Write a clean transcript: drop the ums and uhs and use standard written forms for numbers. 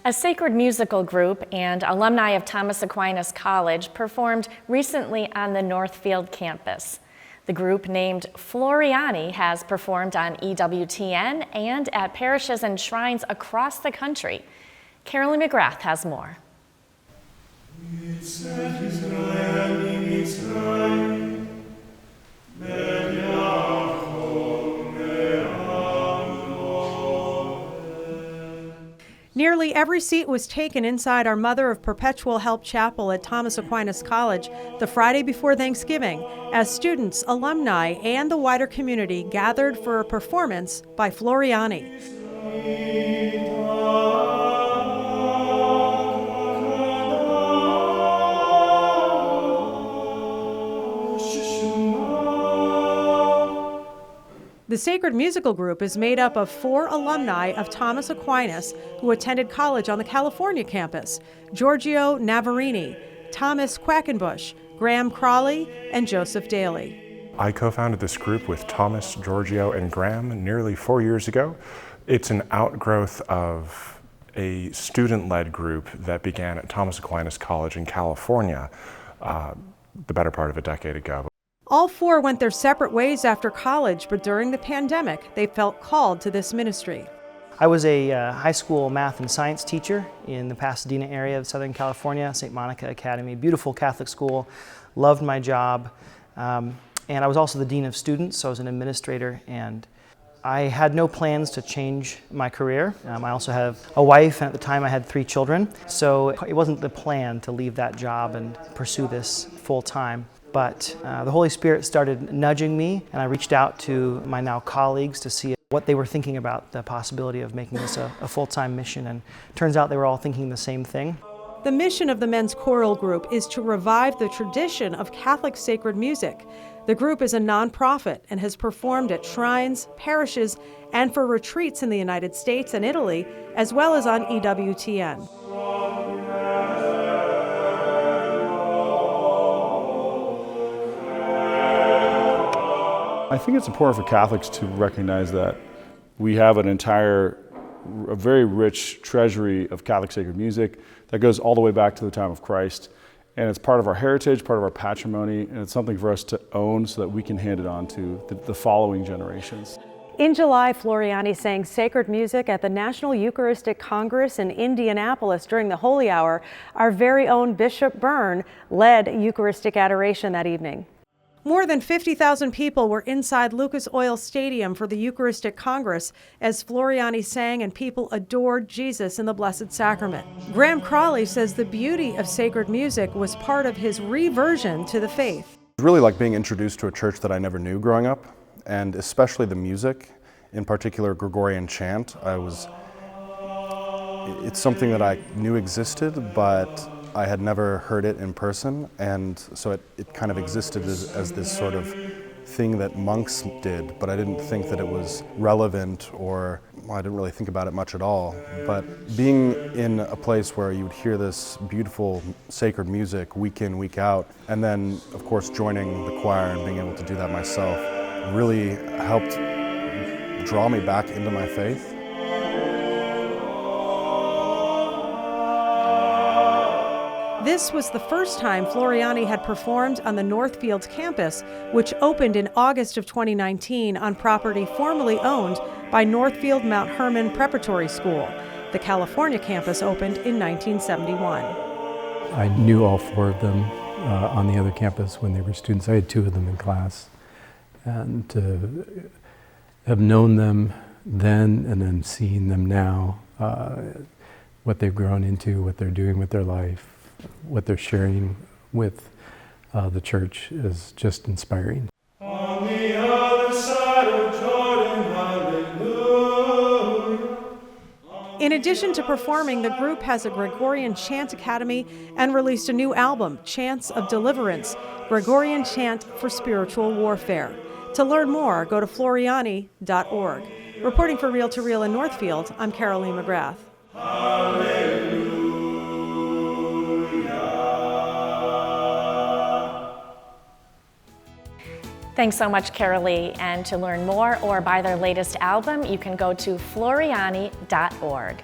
A sacred musical group and alumni of Thomas Aquinas College performed recently on the Northfield campus. The group, named Floriani, has performed on EWTN and at parishes and shrines across the country. Carolyn McGrath has more. Nearly every seat was taken inside our Mother of Perpetual Help Chapel at Thomas Aquinas College the Friday before Thanksgiving, as students, alumni, and the wider community gathered for a performance by Floriani. The Sacred Musical Group is made up of 4 alumni of Thomas Aquinas who attended college on the California campus: Giorgio Navarini, Thomas Quackenbush, Graham Crawley, and Joseph Daly. I co-founded this group with Thomas, Giorgio, and Graham nearly 4 years ago. It's an outgrowth of a student-led group that began at Thomas Aquinas College in California the better part of a decade ago. All 4 went their separate ways after college, but during the pandemic, they felt called to this ministry. I was a high school math and science teacher in the Pasadena area of Southern California, St. Monica Academy, beautiful Catholic school, loved my job, and I was also the dean of students, so I was an administrator, and I had no plans to change my career. I also have a wife, and at the time I had 3 children, so it wasn't the plan to leave that job and pursue this full-time. But the Holy Spirit started nudging me, and I reached out to my now colleagues to see what they were thinking about the possibility of making this a full-time mission, and turns out they were all thinking the same thing. The mission of the men's choral group is to revive the tradition of Catholic sacred music. The group is a nonprofit and has performed at shrines, parishes, and for retreats in the United States and Italy, as well as on EWTN. I think it's important for Catholics to recognize that we have a very rich treasury of Catholic sacred music that goes all the way back to the time of Christ. And it's part of our heritage, part of our patrimony, and it's something for us to own so that we can hand it on to the following generations. In July, Floriani sang sacred music at the National Eucharistic Congress in Indianapolis during the Holy Hour. Our very own Bishop Byrne led Eucharistic adoration that evening. More than 50,000 people were inside Lucas Oil Stadium for the Eucharistic Congress as Floriani sang and people adored Jesus in the Blessed Sacrament. Graham Crawley says the beauty of sacred music was part of his reversion to the faith. It was really like being introduced to a church that I never knew growing up, and especially the music, in particular Gregorian chant. It's something that I knew existed, but I had never heard it in person, and so it kind of existed as this sort of thing that monks did, but I didn't think that it was relevant, or I didn't really think about it much at all. But being in a place where you would hear this beautiful sacred music week in, week out, and then of course joining the choir and being able to do that myself really helped draw me back into my faith. This was the first time Floriani had performed on the Northfield campus, which opened in August of 2019 on property formerly owned by Northfield Mount Hermon Preparatory School. The California campus opened in 1971. I knew all 4 of them on the other campus when they were students. I had 2 of them in class. And to have known them then and then seeing them now, what they've grown into, what they're doing with their life, what they're sharing with the church is just inspiring. On the other side of Jordan, hallelujah. In addition to performing, the group has a Gregorian Chant Academy and released a new album, Chants of Deliverance, Gregorian Chant for Spiritual Warfare. To learn more, go to Floriani.org. Reporting for Reel to Reel in Northfield, I'm Caroline McGrath. Hallelujah. Thanks so much, Carolee. And to learn more or buy their latest album, you can go to Floriani.org.